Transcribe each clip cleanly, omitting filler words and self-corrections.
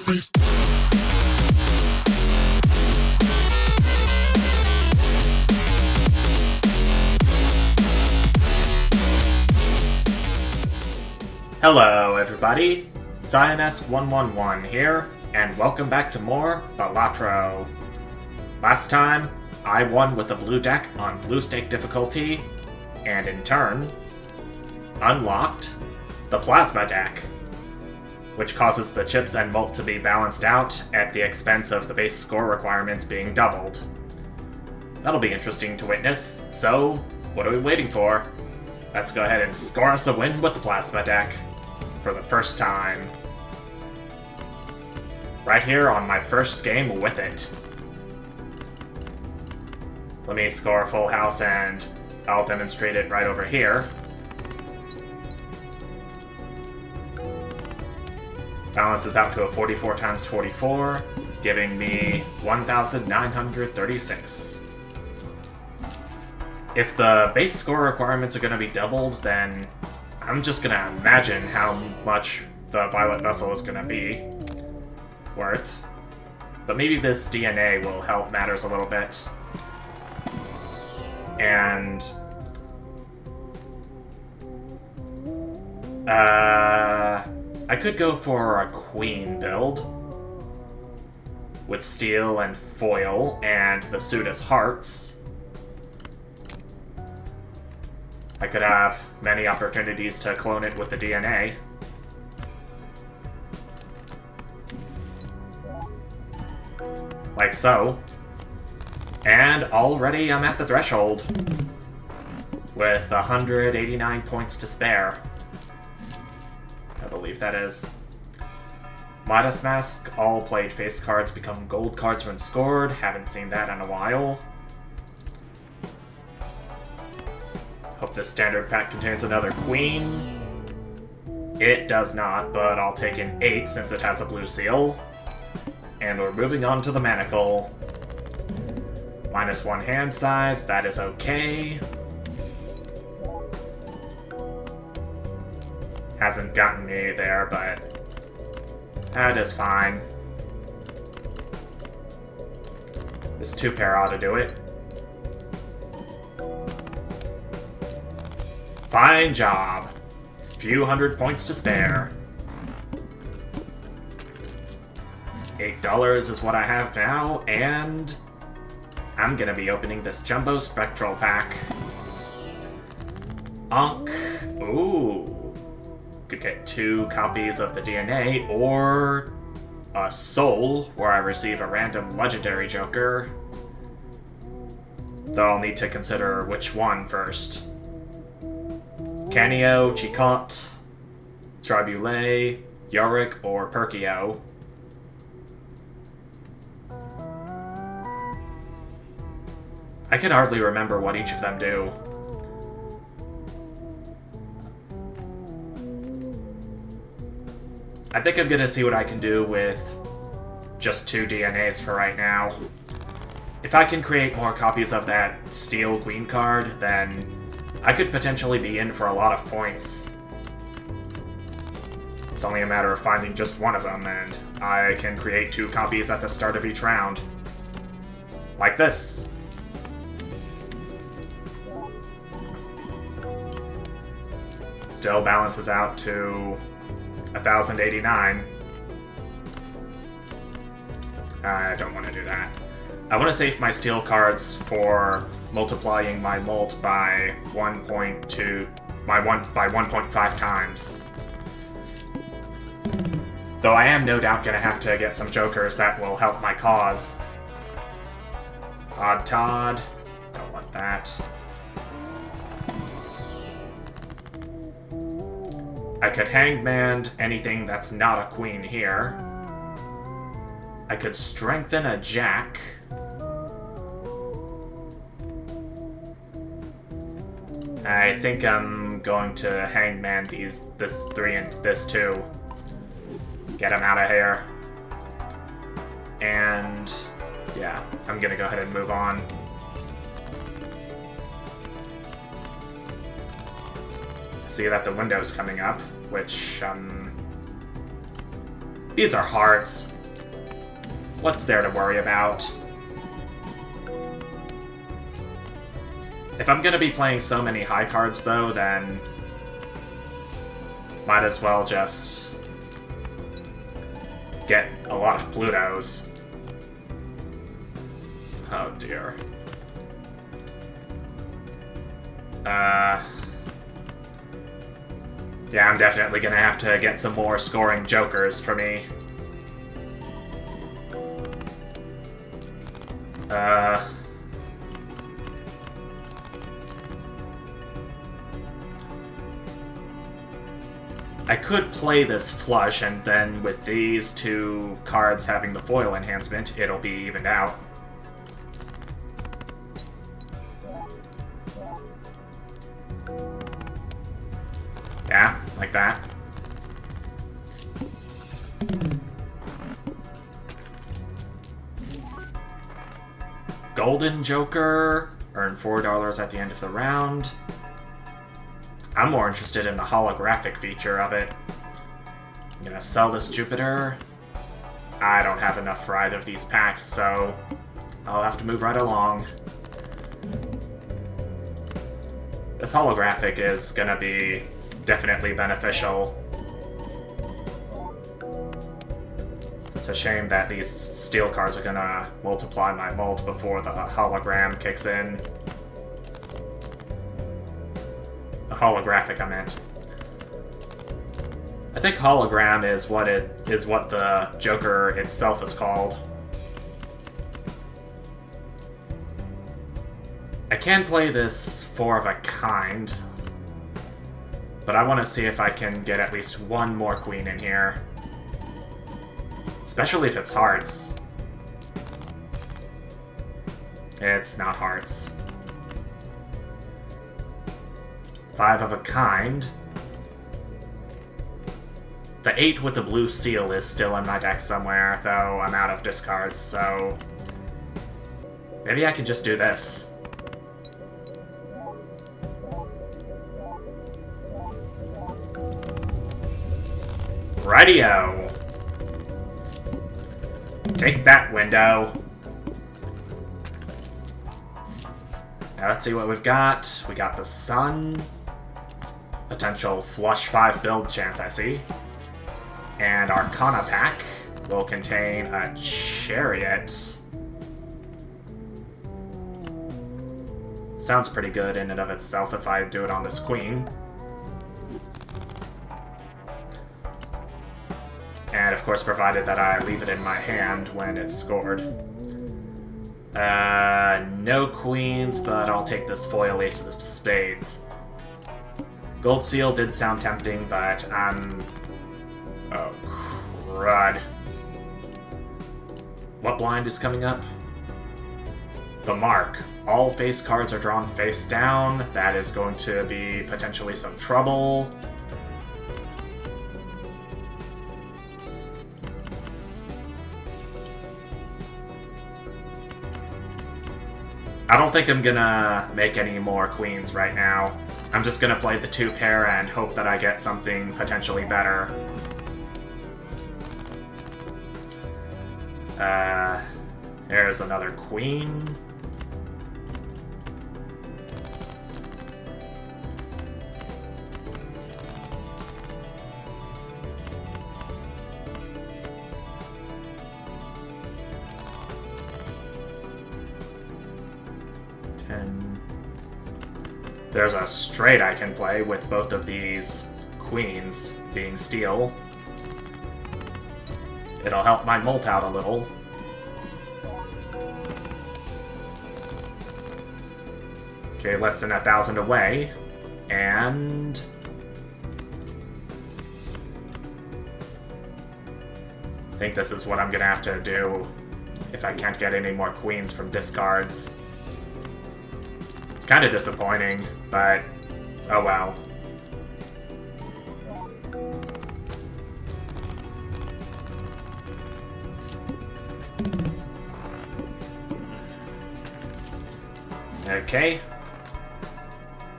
Hello everybody, Cyanus111 here, and welcome back to more Balatro. Last time, I won with the blue deck on blue stake difficulty, and in turn, unlocked the plasma deck, which causes the Chips and Mult to be balanced out at the expense of the base score requirements being doubled. That'll be interesting to witness, so what are we waiting for? Let's go ahead and score us a win with the plasma deck for the first time. Right here on my first game with it. Let me score a full house and I'll demonstrate it right over here. Balances out to a 44 times 44, giving me 1,936. If the base score requirements are going to be doubled, then I'm just going to imagine how much the Violet Vessel is going to be worth. But maybe this DNA will help matters a little bit. And I could go for a queen build with steel and foil and the suit as hearts. I could have many opportunities to clone it with the DNA. Like so. And already I'm at the threshold. With 189 points to spare. I believe that is. Midas Mask, all played face cards become gold cards when scored. Haven't seen that in a while. Hope this standard pack contains another queen. It does not, but I'll take an 8 since it has a blue seal. And we're moving on to the manacle. -1 hand size, that is okay. Hasn't gotten me there, but that is fine. This 2-pair ought to do it. Fine job. Few hundred points to spare. $8 is what I have now, and I'm gonna be opening this Jumbo Spectral pack. Onk. Ooh. Could get 2 copies of the DNA, or a soul, where I receive a random legendary joker. Though I'll need to consider which one first. Canio, Chicot, Tribule, Yorick, or Perkio. I can hardly remember what each of them do. I think I'm gonna see what I can do with just 2 DNAs for right now. If I can create more copies of that Steel Queen card, then I could potentially be in for a lot of points. It's only a matter of finding just one of them, and I can create 2 copies at the start of each round. Like this. Still balances out to 1,089. I don't want to do that. I want to save my steel cards for multiplying my mult by 1.5 times. Though I am no doubt going to have to get some jokers that will help my cause. Odd Todd. Don't want that. I could hangman anything that's not a queen here. I could strengthen a jack. I think I'm going to hangman this 3 and this 2. Get him out of here. And yeah, I'm gonna go ahead and move on. See that the window's coming up, which, these are hearts. what's there to worry about? If I'm gonna be playing so many high cards, though, then might as well just get a lot of Plutos. Oh dear. Yeah, I'm definitely gonna have to get some more scoring jokers for me. I could play this flush, and then with these two cards having the foil enhancement, it'll be evened out. Yeah, like that. Golden Joker, earn $4 at the end of the round. I'm more interested in the holographic feature of it. I'm gonna sell this Jupiter. I don't have enough for either of these packs, so I'll have to move right along. This holographic is gonna be definitely beneficial. It's a shame that these steel cards are gonna multiply my mult before the hologram kicks in. The holographic, I meant. I think hologram is what the Joker itself is called. I can play this 4 of a kind, but I want to see if I can get at least one more queen in here. Especially if it's hearts. It's not hearts. 5 of a kind. The 8 with the blue seal is still in my deck somewhere, though I'm out of discards, so maybe I can just do this. Rightio! Take that, window. Now let's see what we've got. We got the Sun. Potential flush 5 build chance, I see. And Arcana pack will contain a Chariot. Sounds pretty good in and of itself if I do it on this Queen. And of course, provided that I leave it in my hand when it's scored. No queens, but I'll take this foil ace of spades. Gold seal did sound tempting, but oh, crud. What blind is coming up? The Mark. All face cards are drawn face down. That is going to be potentially some trouble. I don't think I'm gonna make any more queens right now. I'm just gonna play the 2 pair and hope that I get something potentially better. There's another queen. There's a straight I can play with both of these queens being steel. It'll help my mult out a little. Okay, less than 1,000 away. And I think this is what I'm gonna have to do if I can't get any more queens from discards. It's kind of disappointing, but oh well. Okay.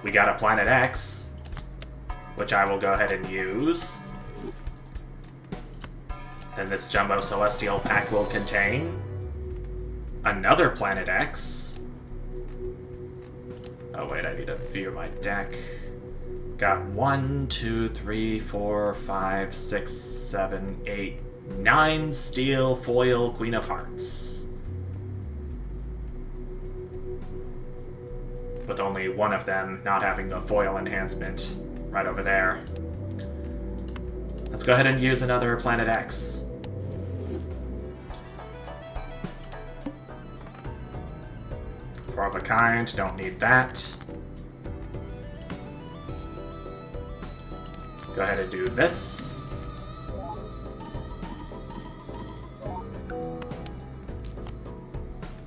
We got a Planet X, which I will go ahead and use. Then this Jumbo Celestial pack will contain another Planet X. Oh wait, I need to view my deck. Got 1, 2, 3, 4, 5, 6, 7, 8, 9 steel foil Queen of Hearts. With only one of them not having the foil enhancement right over there. Let's go ahead and use another Planet X. Four of a kind, don't need that. Go ahead and do this.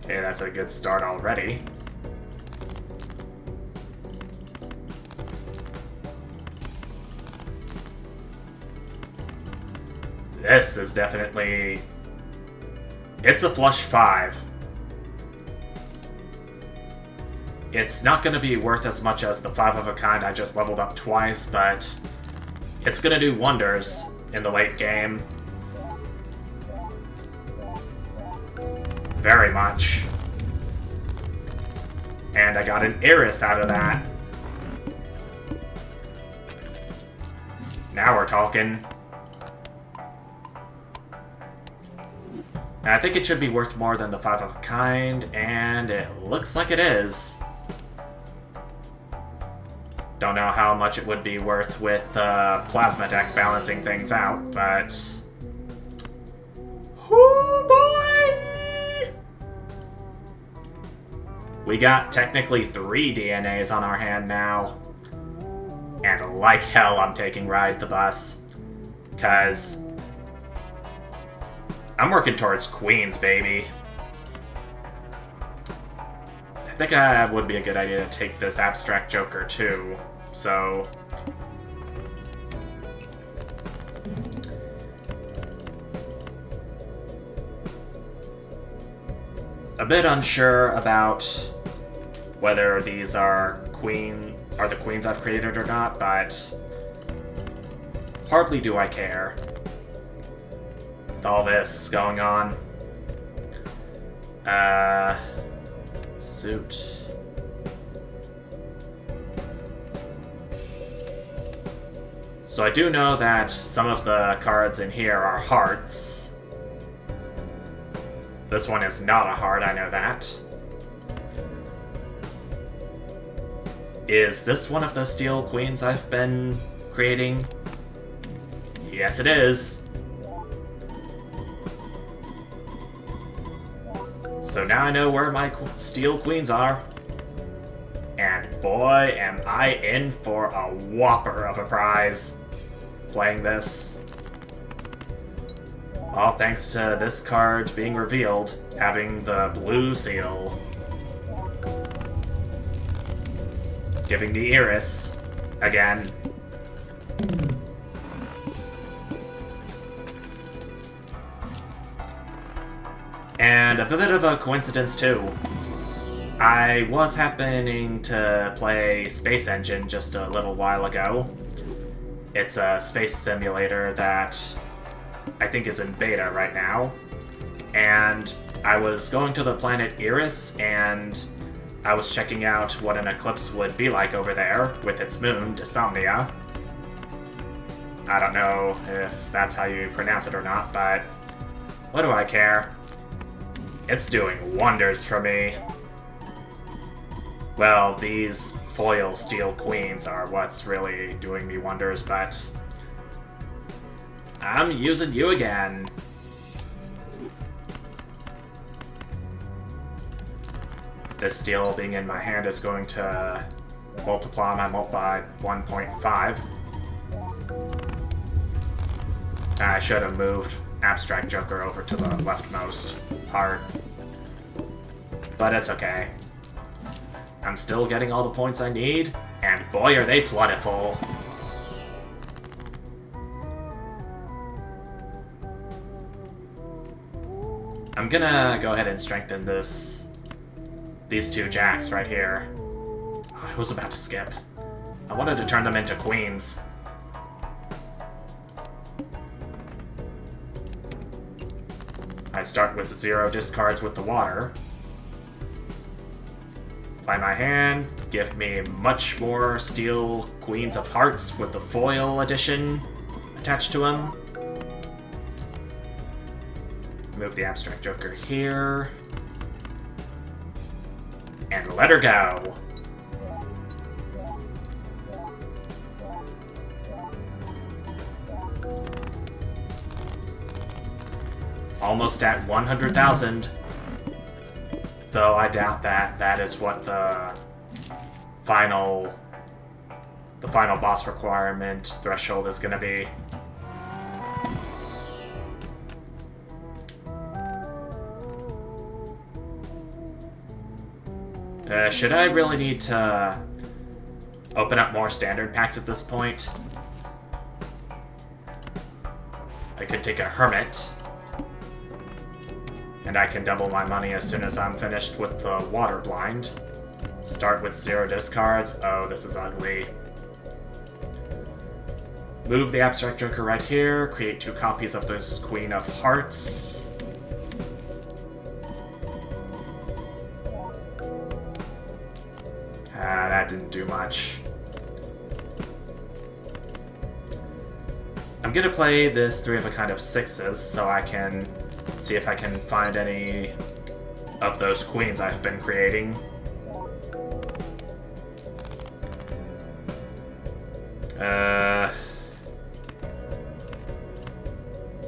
Okay, that's a good start already. This is definitely... It's a flush 5. It's not going to be worth as much as the 5 of a kind I just leveled up twice, but it's going to do wonders in the late game. Very much. And I got an Iris out of that. Now we're talking. I think it should be worth more than the 5 of a kind, and it looks like it is. Don't know how much it would be worth with Plasma deck balancing things out, but... Oh boy! We got technically 3 DNAs on our hand now. And like hell I'm taking Ride the Bus. 'Cause I'm working towards Queens, baby. I think it would be a good idea to take this Abstract Joker, too. So... a bit unsure about whether these are the queens I've created or not, but hardly do I care. With all this going on. Suit. So I do know that some of the cards in here are hearts. This one is not a heart, I know that. Is this one of the steel queens I've been creating? Yes, it is. So now I know where my steel queens are. And boy, am I in for a whopper of a prize playing this. All thanks to this card being revealed, having the blue seal. Giving the Iris again. And a bit of a coincidence too. I was happening to play Space Engine just a little while ago. It's a space simulator that I think is in beta right now. And I was going to the planet Eris, and I was checking out what an eclipse would be like over there with its moon, Dysomnia. I don't know if that's how you pronounce it or not, but what do I care? It's doing wonders for me. Well, these foil steel queens are what's really doing me wonders, but I'm using you again. This steel being in my hand is going to multiply my mult by 1.5. I should have moved Abstract Joker over to the leftmost part. But it's okay. I'm still getting all the points I need, and boy are they plentiful. I'm gonna go ahead and strengthen these two jacks right here. Oh, I was about to skip. I wanted to turn them into queens. I start with 0 discards with the water. Play my hand, give me much more steel Queens of Hearts with the foil edition attached to them. Move the Abstract Joker here. And let her go. Almost at 100,000. Though I doubt that that is what the final boss requirement threshold is going to be. Should I really need to open up more standard packs at this point? I could take a Hermit. And I can double my money as soon as I'm finished with the Water Blind. Start with 0 discards. Oh, this is ugly. Move the Abstract Joker right here. Create 2 copies of this Queen of Hearts. That didn't do much. I'm gonna play this 3 of a kind of 6s so I can see if I can find any of those queens I've been creating.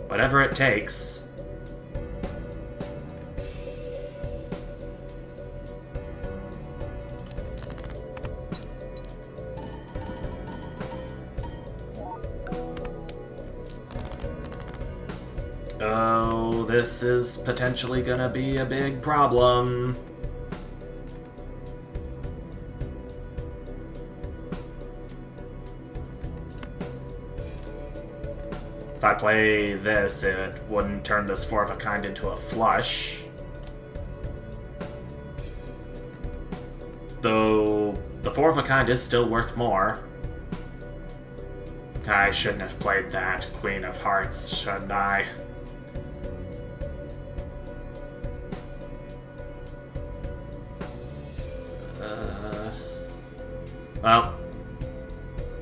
Whatever it takes. Oh, this is potentially gonna be a big problem. If I play this, it wouldn't turn this 4 of a kind into a flush. Though the 4 of a kind is still worth more. I shouldn't have played that Queen of Hearts, shouldn't I? Well,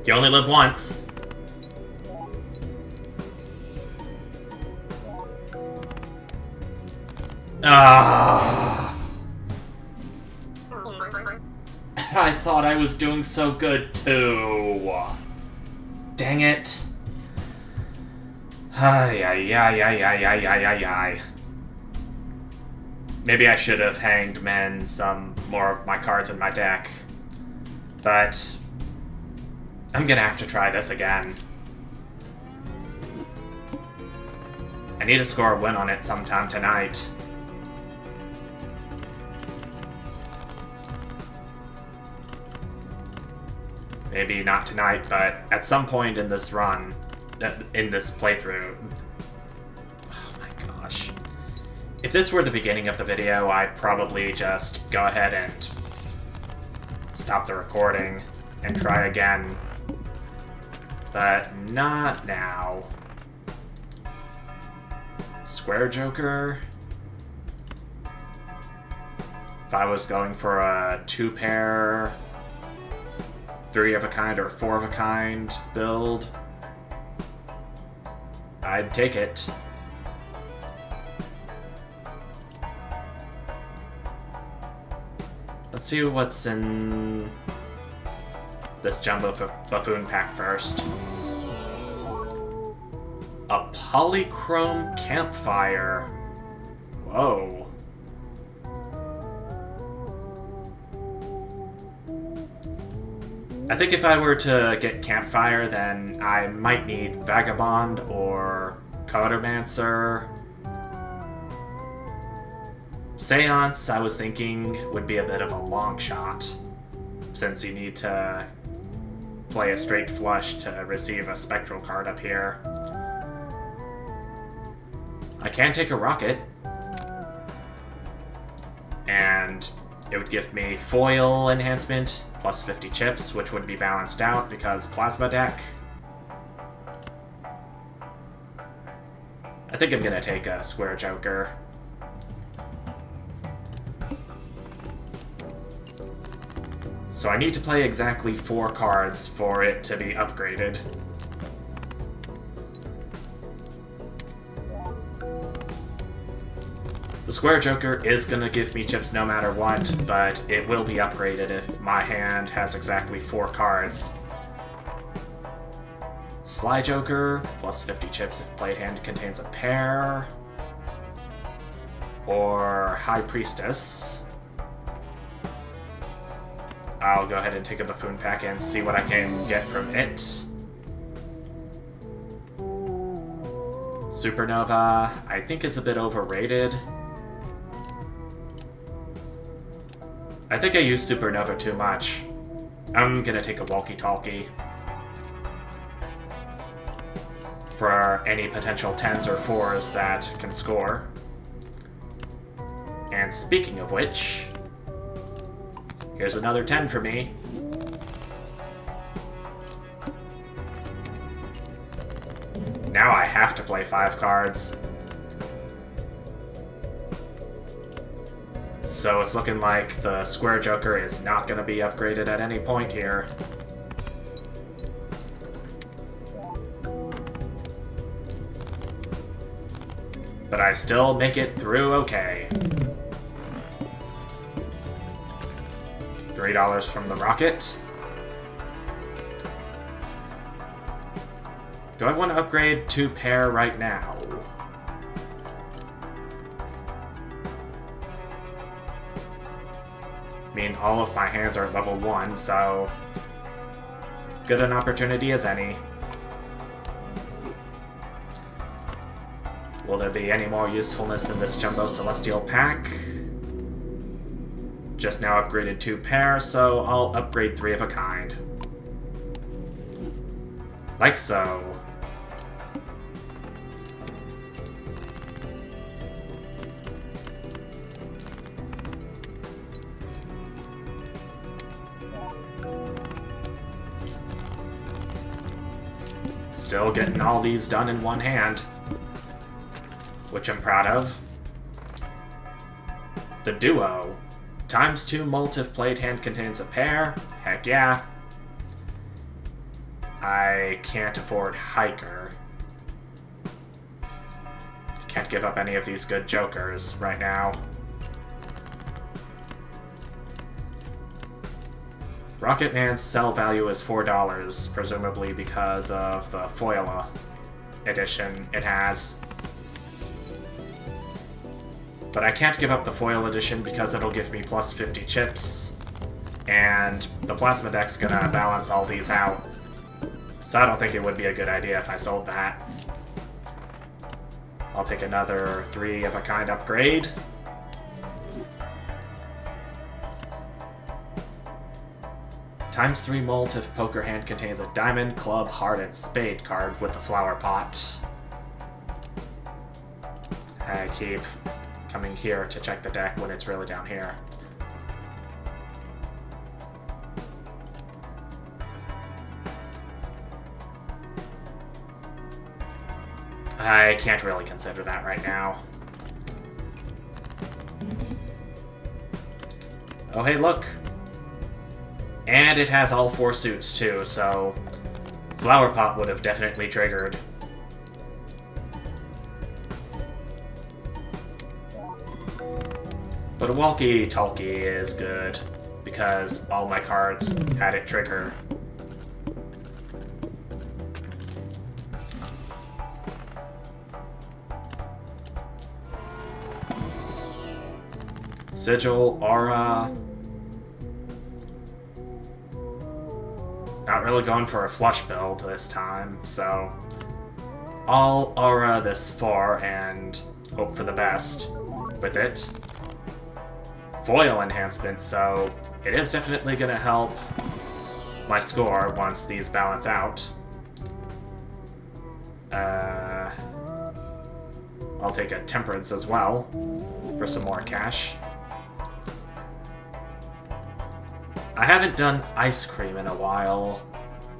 you only live once. Ah! I thought I was doing so good too. Dang it. Ay, ay, ay, ay, ay, ay, ay, ay, ay. Maybe I should have hanged men some more of my cards in my deck. But I'm gonna have to try this again. I need to score a win on it sometime tonight. Maybe not tonight, but at some point in this run, in this playthrough. Oh my gosh. If this were the beginning of the video, I'd probably just go ahead and stop the recording and try again. But not now. Square Joker. If I was going for a 2-pair 3 of a kind or 4 of a kind build, I'd take it. Let's see what's in this Jumbo Buffoon pack first. A Polychrome Campfire. Whoa. I think if I were to get Campfire, then I might need Vagabond or Codermancer. Seance, I was thinking, would be a bit of a long shot, since you need to play a straight flush to receive a Spectral card up here. I can take a Rocket, and it would give me foil enhancement, plus 50 chips, which would be balanced out because Plasma deck. I think I'm gonna take a Square Joker. So I need to play exactly 4 cards for it to be upgraded. The Square Joker is gonna give me chips no matter what, but it will be upgraded if my hand has exactly 4 cards. Sly Joker, plus 50 chips if played hand contains a pair. Or High Priestess. I'll go ahead and take a Buffoon pack and see what I can get from it. Supernova, I think is a bit overrated. I think I use Supernova too much. I'm gonna take a walkie-talkie for any potential 10s or 4s that can score. And speaking of which, here's another 10 for me. Now I have to play 5 cards. So it's looking like the Square Joker is not going to be upgraded at any point here. But I still make it through okay. $3 from the Rocket. Do I want to upgrade to pair right now? I mean, all of my hands are level 1, so good an opportunity as any. Will there be any more usefulness in this Jumbo Celestial pack? Just now upgraded 2 pair, so I'll upgrade 3 of a kind. Like so. Still getting all these done in one hand, which I'm proud of. The Duo. ×2 Mult if played hand contains a pair. Heck yeah. I can't afford Hiker. Can't give up any of these good jokers right now. Rocket Man's sell value is $4, presumably because of the foil edition it has. But I can't give up the foil edition because it'll give me plus 50 chips, and the plasma deck's gonna balance all these out. So I don't think it would be a good idea if I sold that. I'll take another 3 of a kind upgrade. ×3 Mult if poker hand contains a diamond, club, heart, and spade card with the flower pot. I keep coming here to check the deck when it's really down here. I can't really consider that right now. Oh hey, look! And it has all 4 suits too, so Flower Pot would have definitely triggered. But a walkie-talkie is good, because all my cards had it trigger. Sigil, Aura. Not really going for a flush build this time, so I'll Aura this far and hope for the best with it. Foil enhancement, so it is definitely going to help my score once these balance out. I'll take a Temperance as well for some more cash. I haven't done Ice Cream in a while,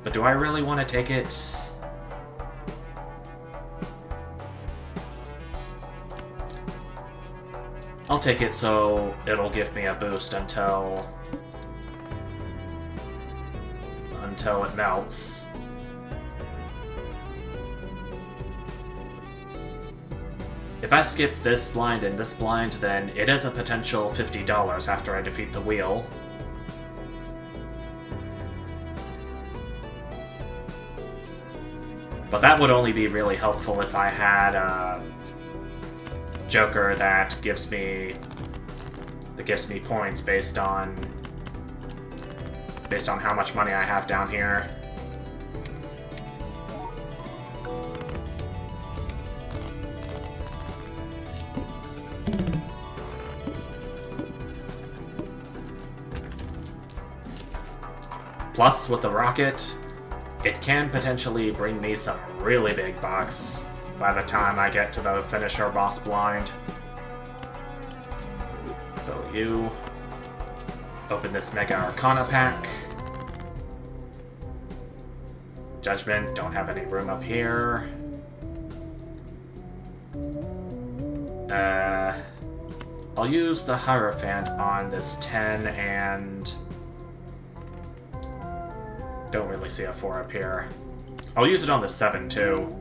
but do I really want to take it? I'll take it so it'll give me a boost until it melts. If I skip this blind and this blind, then it is a potential $50 after I defeat the wheel. But that would only be really helpful if I had a Joker that gives me points based on how much money I have down here. Plus, with the rocket, it can potentially bring me some really big bucks by the time I get to the finisher boss blind. So you open this Mega Arcana pack. Judgment, don't have any room up here. I'll use the Hierophant on this 10 and don't really see a 4 up here. I'll use it on the 7 too.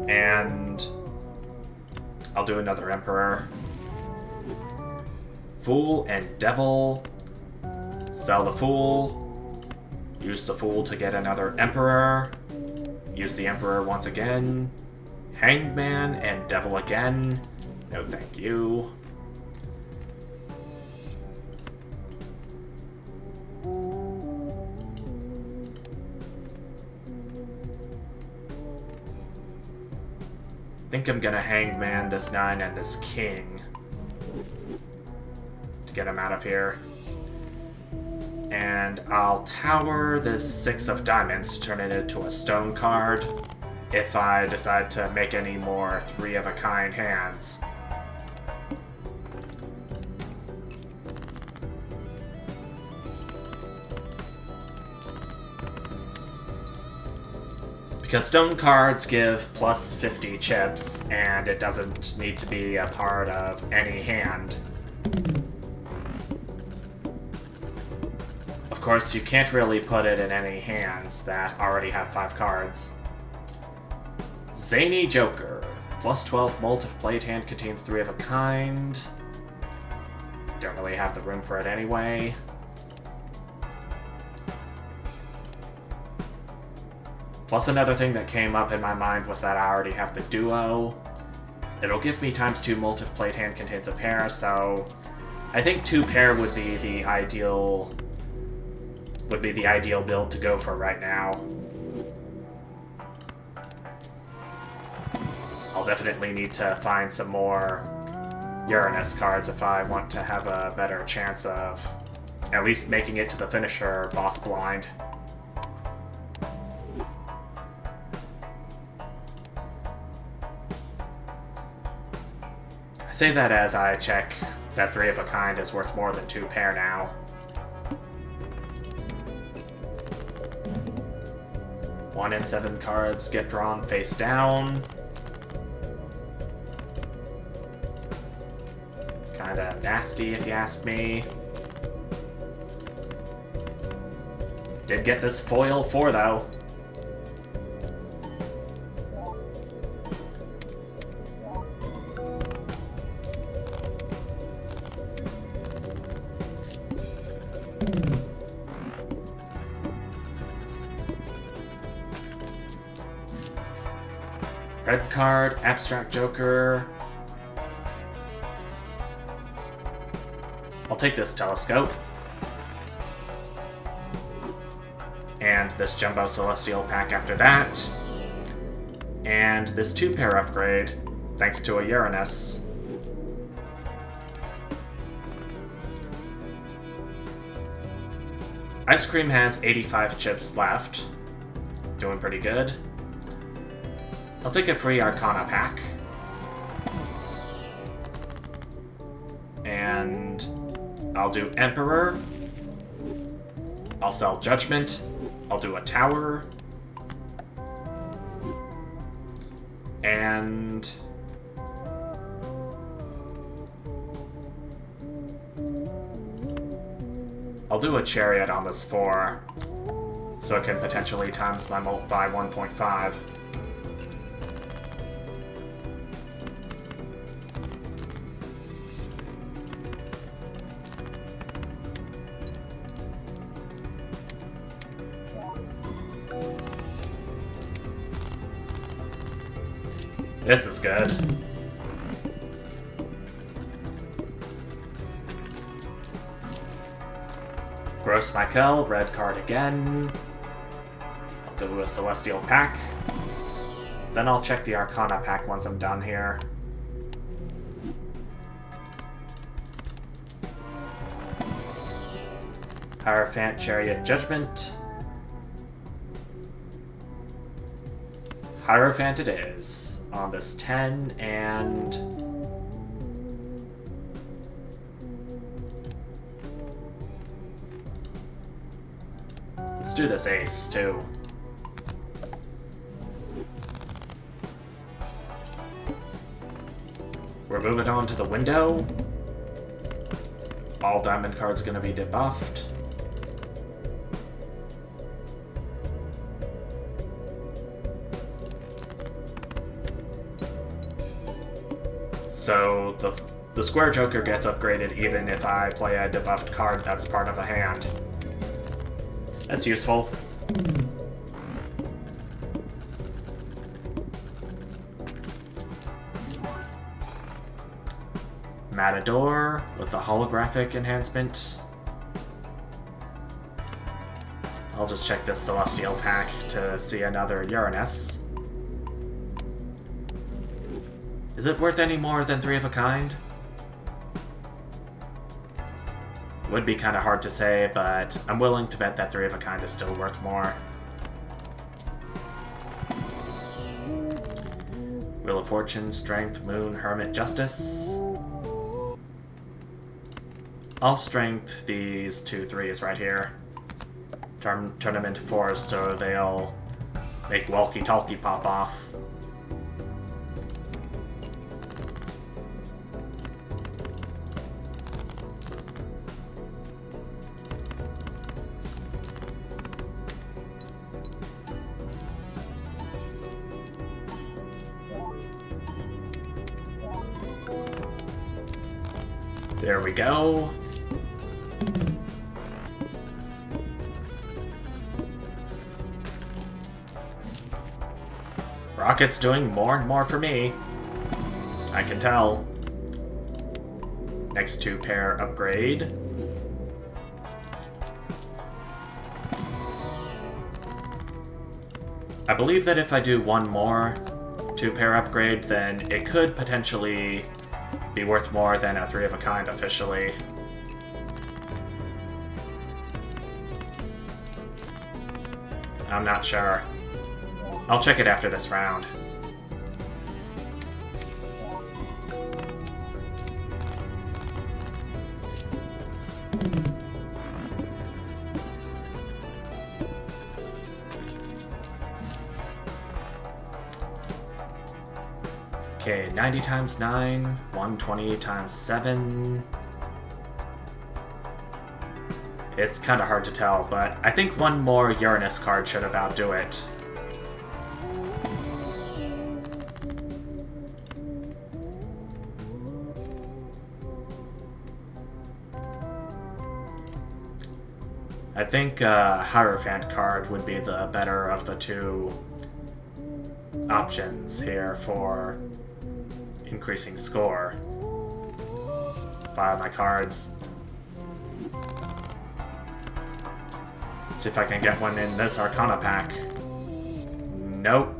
And I'll do another Emperor. Fool and Devil. Sell the Fool. Use the Fool to get another Emperor. Use the Emperor once again. Hanged Man and Devil again. No thank you. I think I'm gonna Hanged Man this 9 and this King to get him out of here. And I'll Tower this 6 of Diamonds to turn it into a stone card if I decide to make any more 3 of a kind hands. Because stone cards give plus 50 chips, and it doesn't need to be a part of any hand. Of course, you can't really put it in any hands that already have 5 cards. Zany Joker. Plus 12 Mult if played hand contains 3 of a kind. Don't really have the room for it anyway. Plus another thing that came up in my mind was that I already have the Duo. It'll give me ×2 Mult if played hand contains a pair, so I think 2 pair would be the ideal build to go for right now. I'll definitely need to find some more Uranus cards if I want to have a better chance of at least making it to the finisher boss blind. I say that as I check that 3 of a kind is worth more than 2 pair now. One and 7 cards get drawn face down. Kinda nasty if you ask me. Did get this foil 4 though. Red card, Abstract Joker. I'll take this Telescope. And this Jumbo Celestial pack after that. And this 2-pair upgrade, thanks to a Uranus. Ice Cream has 85 chips left. Doing pretty good. I'll take a free Arcana pack. And I'll do Emperor. I'll sell Judgment. I'll do a Tower. And I'll do a chariot on this 4, so it can potentially times my mult by 1.5. This is good. Gross Michael, red card again. I'll do a Celestial pack. Then I'll check the Arcana pack once I'm done here. Hierophant, Chariot, Judgment. Hierophant it is. On this 10 and... let's do this ace, too. We're moving on to the window. All diamond cards are going to be debuffed. So the Square Joker gets upgraded even if I play a debuffed card that's part of a hand. That's useful. Matador with the holographic enhancement. I'll just check this Celestial pack to see another Uranus. Is it worth any more than 3 of a kind? Would be kind of hard to say, but I'm willing to bet that 3 of a kind is still worth more. Wheel of Fortune, Strength, Moon, Hermit, Justice. I'll Strength these 2 3s right here. Turn them into 4s so they'll make walkie-talkie pop off. There we go. Rocket's doing more and more for me. I can tell. Next 2 pair upgrade. I believe that if I do 1 more 2 pair upgrade, then it could potentially be worth more than a 3 of a kind officially. I'm not sure. I'll check it after this round. Okay, 90 times 9, 120 times 7. It's kind of hard to tell, but I think 1 more Uranus card should about do it. I think a Hierophant card would be the better of the 2 options here for increasing score. File my cards. See if I can get one in this Arcana pack. Nope.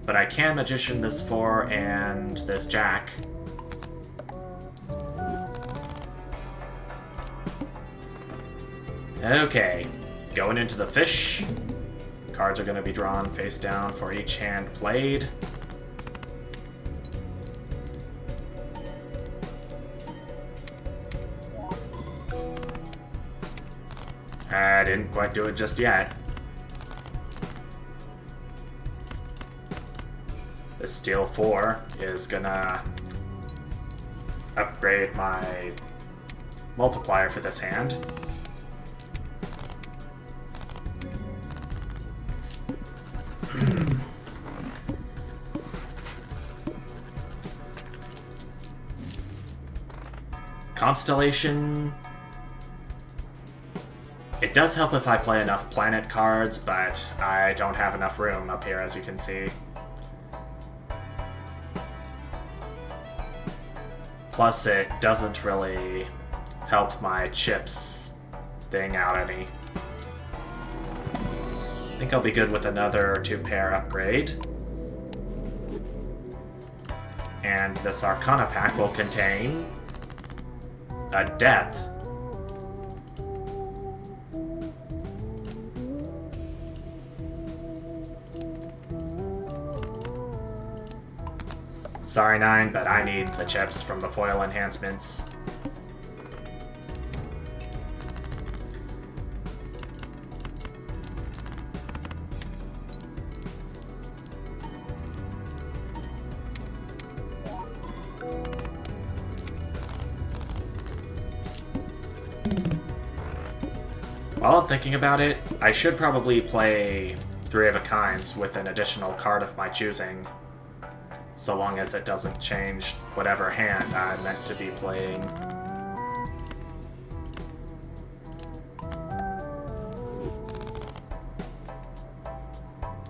But I can Magician this 4 and this Jack. Okay, going into the fish. Cards are going to be drawn face down for each hand played. I didn't quite do it just yet. The Steel 4 is gonna upgrade my multiplier for this hand. Constellation... It does help if I play enough planet cards, but I don't have enough room up here, as you can see. Plus, it doesn't really help my chips thing out any. I think I'll be good with another 2-pair upgrade. And this Arcana pack will contain a death. Sorry, 9, but I need the chips from the foil enhancements. While I'm thinking about it, I should probably play 3 of a kinds with an additional card of my choosing. So long as it doesn't change whatever hand I meant to be playing.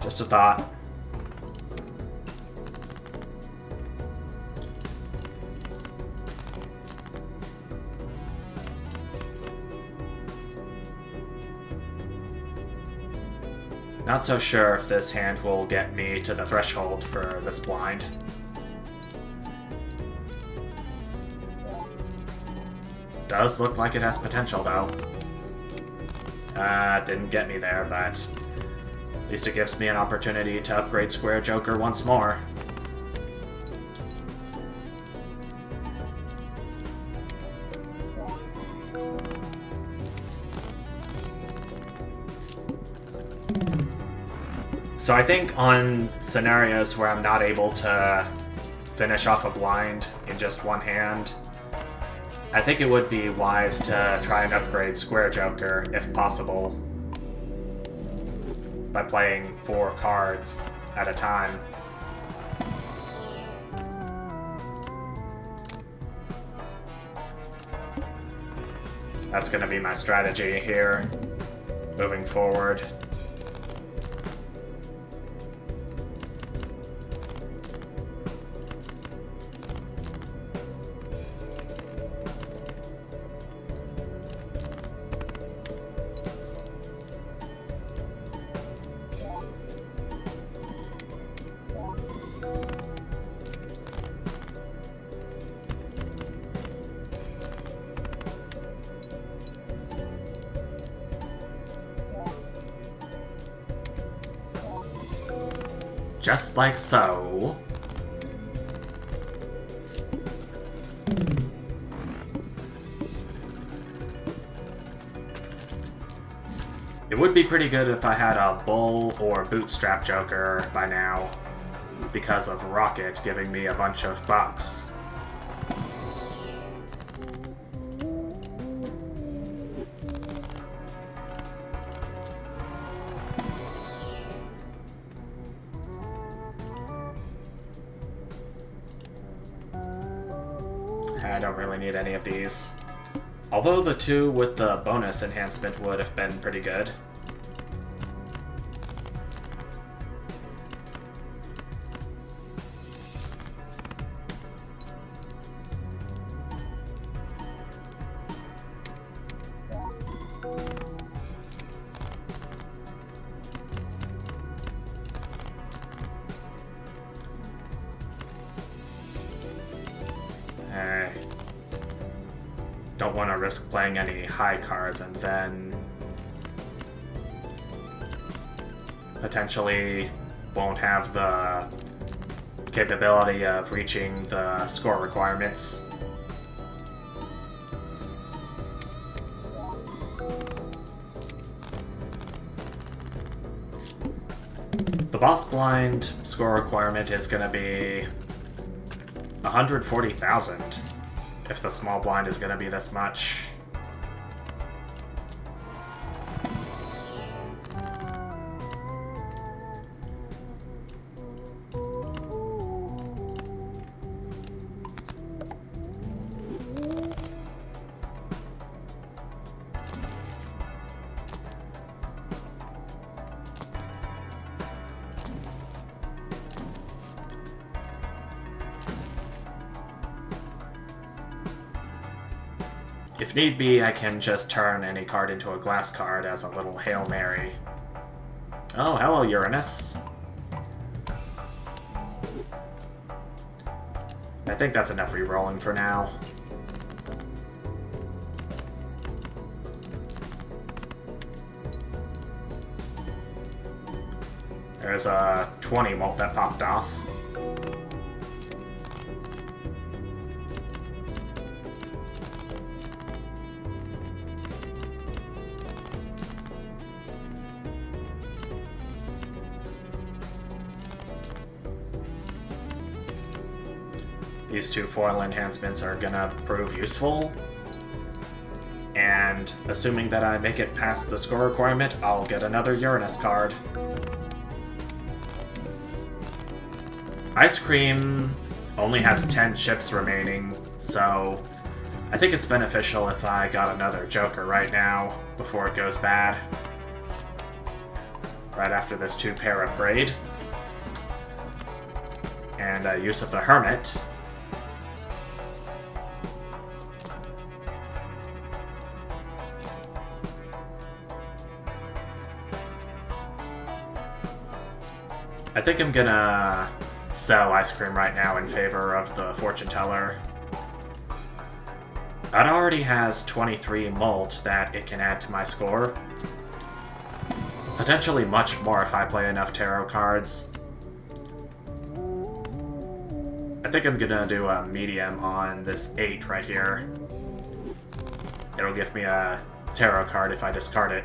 Just a thought. Not so sure if this hand will get me to the threshold for this blind. Does look like it has potential, though. Didn't get me there, but at least it gives me an opportunity to upgrade Square Joker once more. So I think on scenarios where I'm not able to finish off a blind in just one hand, I think it would be wise to try and upgrade Square Joker, if possible, by playing 4 cards at a time. That's going to be my strategy here, moving forward. Just like so. It would be pretty good if I had a Bull or Bootstrap Joker by now, because of Rocket giving me a bunch of bucks. I don't really need any of these. Although the 2 with the bonus enhancement would have been pretty good. Don't want to risk playing any high cards and then potentially won't have the capability of reaching the score requirements. The boss blind score requirement is going to be 140,000. If the small blind is going to be this much. If need be, I can just turn any card into a glass card as a little Hail Mary. Oh, hello, Uranus. I think that's enough re-rolling for now. There's a 20 mult that popped off. These two foil enhancements are gonna prove useful. And assuming that I make it past the score requirement, I'll get another Uranus card. Ice Cream only has 10 chips remaining, so I think it's beneficial if I got another Joker right now before it goes bad. Right after this 2-pair upgrade. And use of the Hermit. I think I'm gonna sell Ice Cream right now in favor of the Fortune Teller. That already has 23 mult that it can add to my score. Potentially much more if I play enough tarot cards. I think I'm gonna do a medium on this 8 right here. It'll give me a tarot card if I discard it.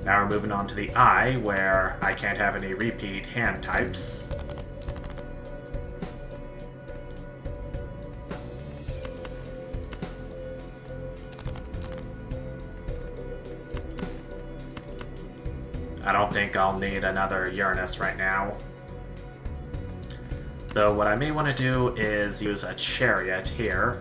Now we're moving on to the eye, where I can't have any repeat hand types. I don't think I'll need another Uranus right now. Though what I may want to do is use a Chariot here.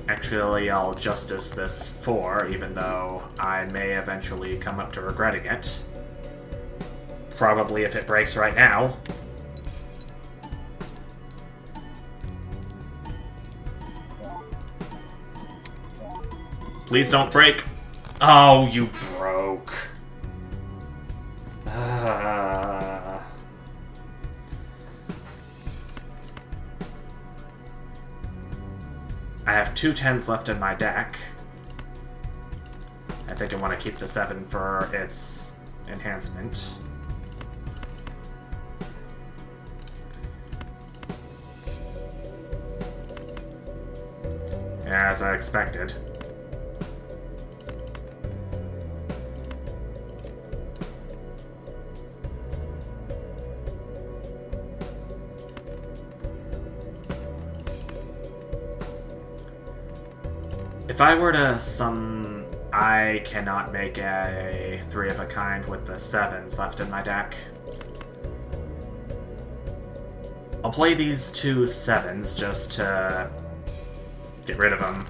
Actually, I'll Justice this 4, even though I may eventually come up to regretting it. Probably if it breaks right now. Please don't break. Oh, you broke. I have 2 10s left in my deck. I think I want to keep the 7 for its enhancement. As I expected. If I were to sum... I cannot make a 3 of a kind with the 7s left in my deck. I'll play these 2 7s just to get rid of them.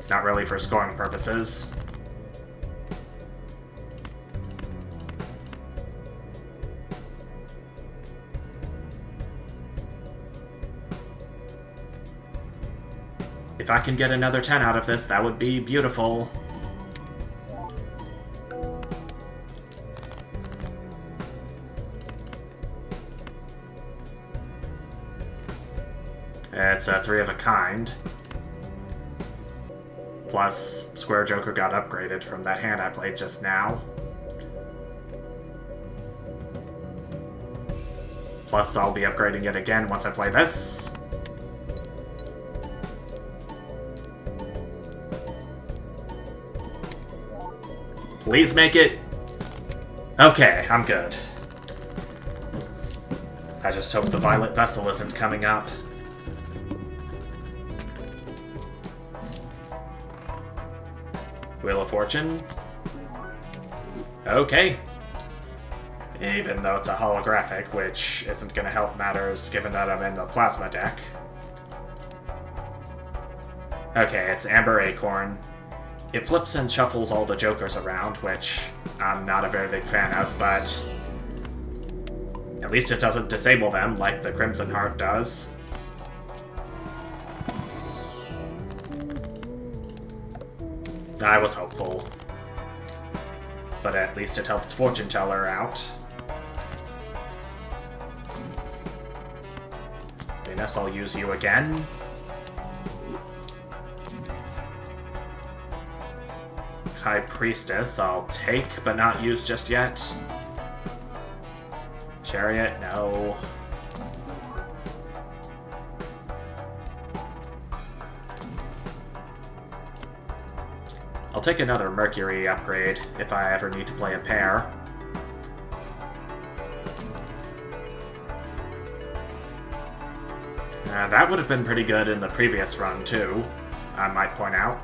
Not really for scoring purposes. If I can get another 10 out of this, that would be beautiful. It's a 3 of a kind. Plus, Square Joker got upgraded from that hand I played just now. Plus, I'll be upgrading it again once I play this. Please make it... Okay, I'm good. I just hope the Violet Vessel isn't coming up. Wheel of Fortune. Okay. Even though it's a holographic, which isn't going to help matters given that I'm in the Plasma deck. Okay, it's Amber Acorn. It flips and shuffles all the Jokers around, which I'm not a very big fan of, but least it doesn't disable them like the Crimson Heart does. I was hopeful. But at least it helped Fortune Teller out. Venus, I'll use you again. High Priestess, I'll take, but not use just yet. Chariot, no. I'll take another Mercury upgrade if I ever need to play a pair. That would have been pretty good in the previous run, too, I might point out.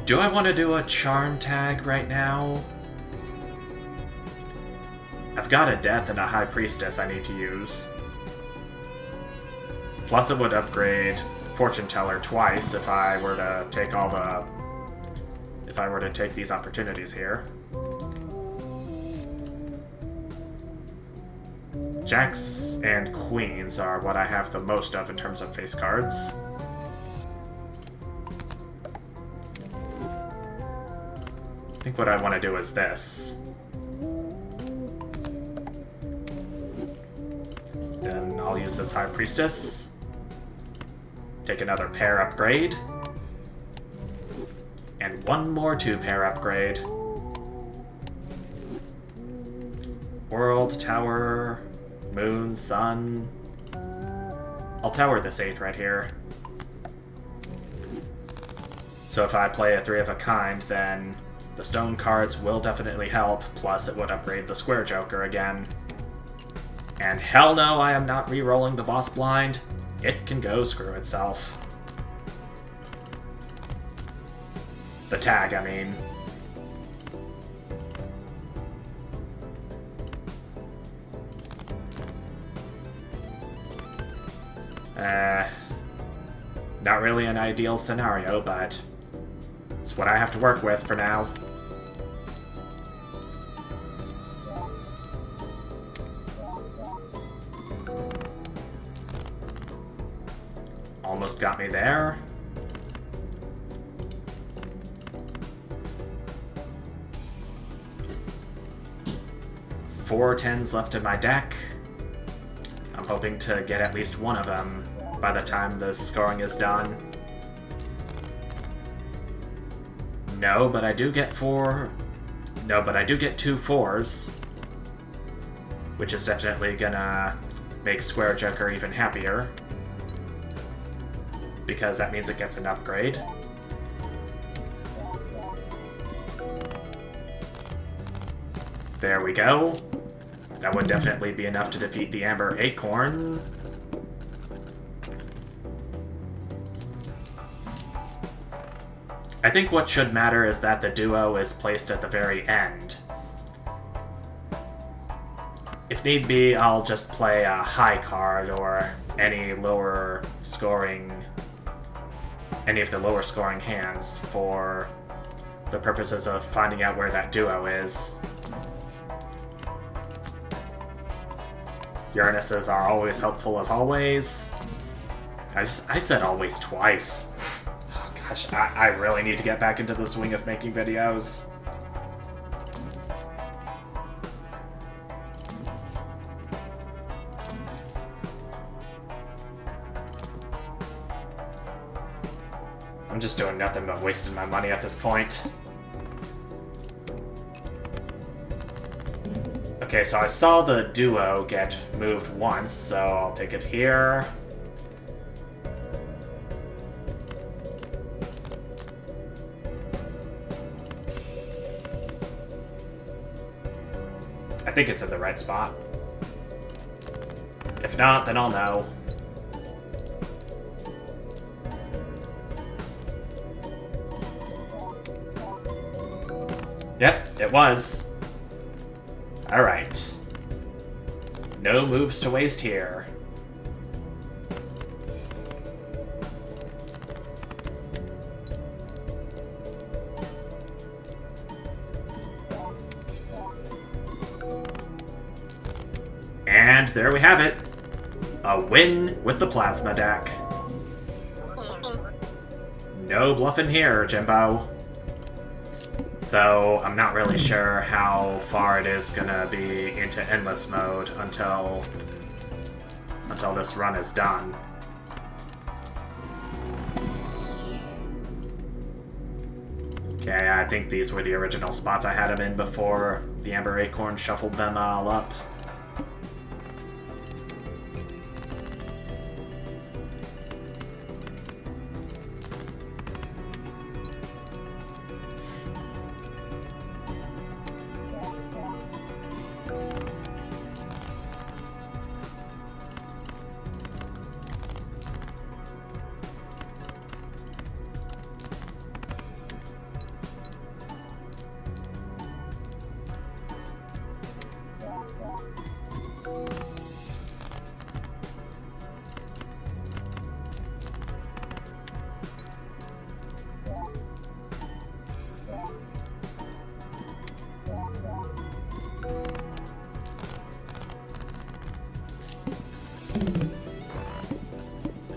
Do I want to do a Charm tag right now? I've got a Death and a High Priestess I need to use. Plus it would upgrade Fortune Teller twice if I were to take all the... if I were to take these opportunities here. Jacks and Queens are what I have the most of in terms of face cards. I think what I want to do is this. Then I'll use this High Priestess. Take another pair upgrade. And one more 2-pair upgrade. World, Tower, Moon, Sun. I'll Tower this 8 right here. So if I play a 3 of a kind, then the stone cards will definitely help, plus it would upgrade the Square Joker again. And hell no, I am not re-rolling the boss blind. It can go screw itself. The tag, I mean. Not really an ideal scenario, but it's what I have to work with for now. Almost got me there. Four 10s left in my deck. I'm hoping to get at least one of them by the time the scoring is done. No, but I do get 4... No, but I do get 2 4s. Which is definitely gonna make Square Joker even happier. Because that means it gets an upgrade. There we go. That would definitely be enough to defeat the Amber Acorn. I think what should matter is that the duo is placed at the very end. If need be, I'll just play a high card or any lower scoring... any of the lower scoring hands for the purposes of finding out where that duo is. Uranuses are always helpful as always. I said always twice. Oh gosh, I really need to get back into the swing of making videos. I'm just doing nothing but wasting my money at this point. Okay, so I saw the duo get moved once, so I'll take it here. I think it's in the right spot. If not, then I'll know. Yep, it was. Alright. No moves to waste here. And there we have it. A win with the plasma deck. No bluffing here, Jimbo. Though I'm not really sure how far it is gonna be into endless mode until this run is done. Okay, I think these were the original spots I had them in before the Amber Acorn shuffled them all up.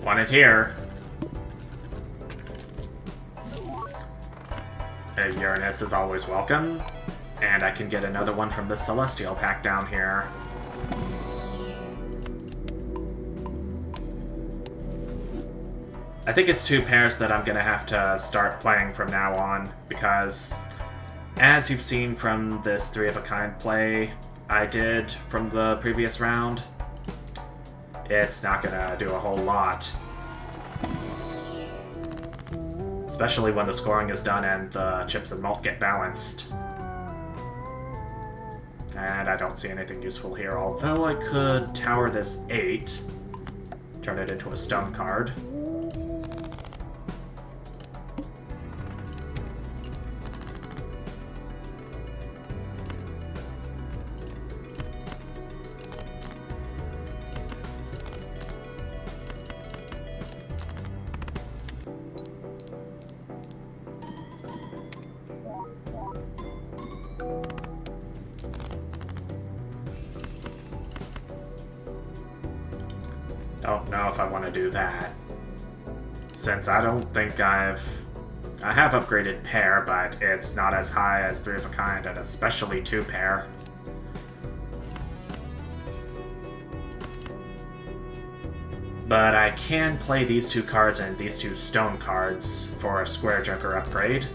Want it here. Uranus is always welcome. And I can get another one from the Celestial pack down here. I think it's 2 pairs that I'm gonna have to start playing from now on, because as you've seen from this 3-of-a-kind play I did from the previous round, it's not gonna do a whole lot. Especially when the scoring is done and the Chips and Mult get balanced. And I don't see anything useful here, although I could tower this 8, turn it into a stone card. Don't know if I want to do that, since I don't think I have upgraded pair, but it's not as high as 3-of-a-kind, and especially 2-pair. But I can play these 2 cards and these 2 stone cards for a Square Joker upgrade.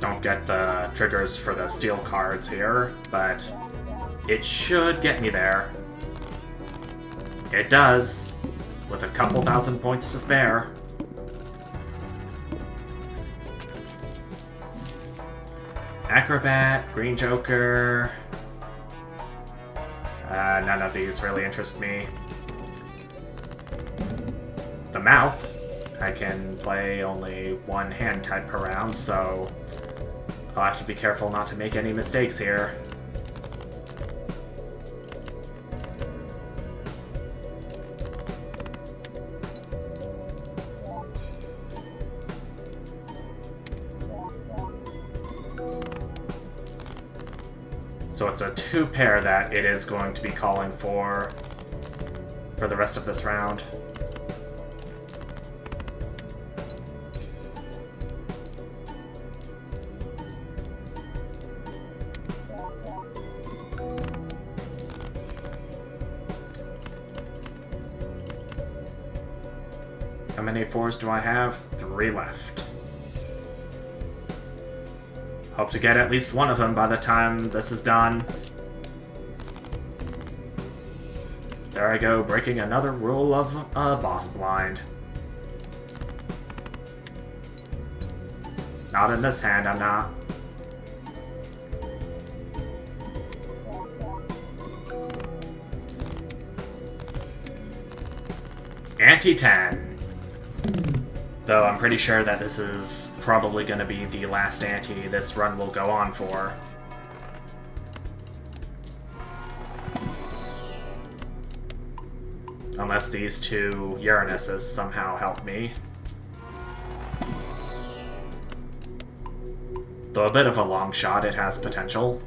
Don't get the triggers for the steel cards here, but it should get me there. It does, with a couple thousand points to spare. Acrobat, Green Joker. None of these really interest me. The Mouth. I can play only 1 hand type per round, so I'll have to be careful not to make any mistakes here. So it's a 2-pair that it is going to be calling for the rest of this round. How many 4s do I have? 3 left. Hope to get at least one of them by the time this is done. There I go, breaking another rule of boss blind. Not in this hand, I'm not. Ante-10. Though I'm pretty sure that this is probably going to be the last ante this run will go on for. Unless these two Uranuses somehow help me. Though a bit of a long shot, it has potential.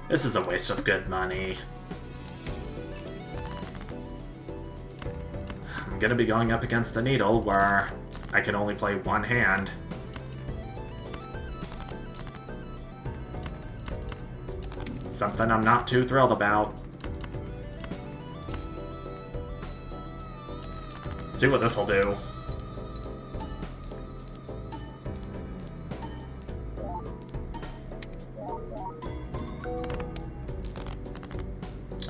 This is a waste of good money. I'm gonna be going up against the needle where I can only play one hand. Something I'm not too thrilled about. See what this'll do.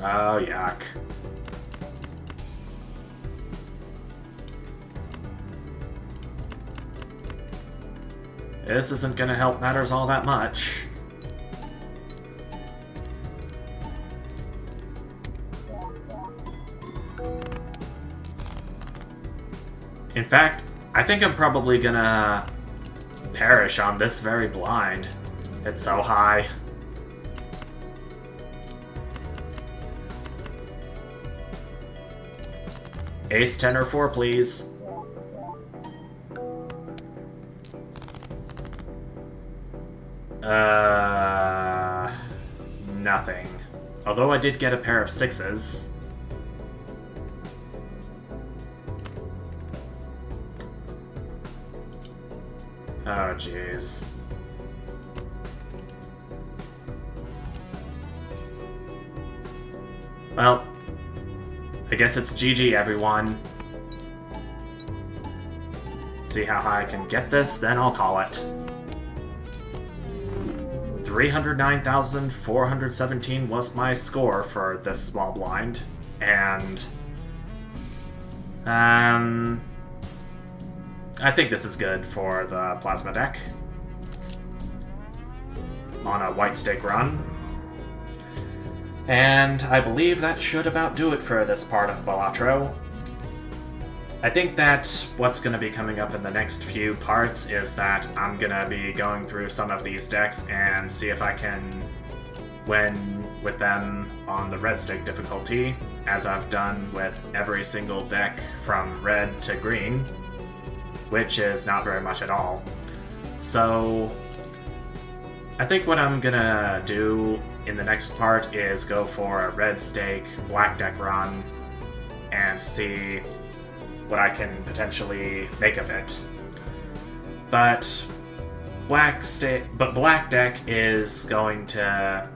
Oh, yuck. This isn't gonna help matters all that much. In fact, I think I'm probably gonna perish on this very blind. It's so high. Ace, 10, or 4, please. Nothing. Although I did get a pair of 6s. Oh, jeez. Well, I guess it's GG, everyone. See how high I can get this, then I'll call it. 309,417 was my score for this small blind, and I think this is good for the plasma deck on a white stake run. And I believe that should about do it for this part of Balatro. I think that what's going to be coming up in the next few parts is that I'm going to be going through some of these decks and see if I can win with them on the red stake difficulty, as I've done with every single deck from red to green, which is not very much at all. So I think what I'm gonna do in the next part is go for a red stake black deck run and see what I can potentially make of it. But black deck is going to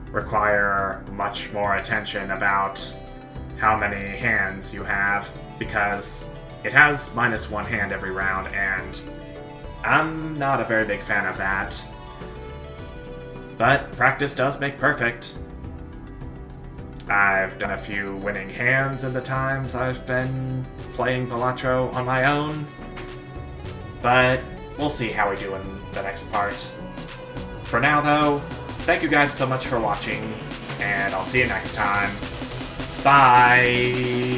require much more attention about how many hands you have, because it has -1 hand every round, and I'm not a very big fan of that. But practice does make perfect. I've done a few winning hands in the times I've been playing Balatro on my own, but we'll see how we do in the next part. For now, though, thank you guys so much for watching, and I'll see you next time. Bye!